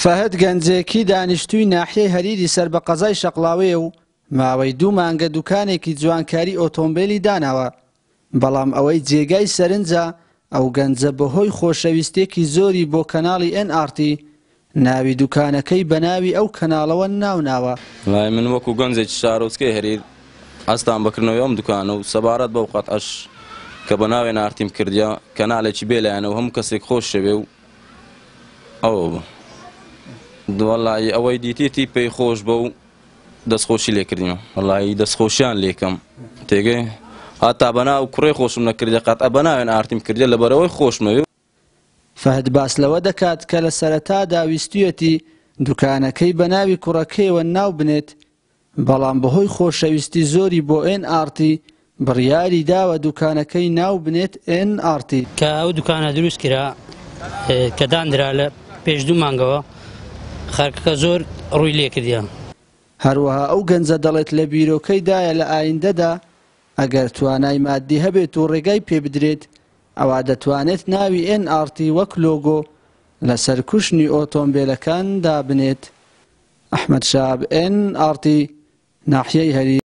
فهد گەنجێکی دانیشتووی ناحیەی هەریری سەر بە قەزای شەقڵاوێ و ماوەی 2 مانگە دوکانێکی جوانکاری ئۆتۆمبیلی داناوە، بەڵام ئەوەی جێگای سەرنجە ئەو گەنجە بەهۆی خۆشەویستێکی زۆری بۆ کەناڵی NRT ناوی دوکانەکەی بە ناوی ئەو کەناڵەوە ناوناوە. من وەکو گەنجێکی شارۆچکەی هەریر ئەستان بەکردنەوەی ئەم دوکانە و سەبارەت بەو قەتعەش کە بە ناوی NRTم کردیا کەناڵێکی بێلایەنەوە هەموو کەسێک خۆش شەوێ و ئەوە وەڵی ئەوەی دیتێتی پێی خۆش بە و دەستخۆشی لێکردیمە، وەڵی دەستخۆشیان لێکەم تێگەی هاتا بەناو کوڕێ خۆشم نەکردێ قەتعە بە ناوی NRTم کردێ لەبەرەوەی خۆشمەوێ. فەهد باس لەوە دەکات کە لە سەرەتادا ویستویەتی دوکانەکەی بە ناوی کوڕەکەیەوە ناو بنێت، بەڵام بەهۆی خۆشەویستی زۆری بۆ NRT بڕیاری داوە دوکانەکەی ناو بنێت NRT. کە ئەو دوکانە دروست کرا کە دانرا لە پێش 2 مانگەوە خەرکەکە زۆر ڕووی لێ کردیان. هەروەها ئەو گەنجە دەڵێت لە بیرۆکەیدایە لە ئایندەدا ئەگەر توانای مادی هەبێت و ڕێگای پێ بدرێت ئەوا دەتوانێت ناوی NRT وەک لۆگۆ لەسەر کوشتنی ئۆتۆمبیلەکان دابنێت. ئەحمەد شاب NRT ناحیەی هەریر.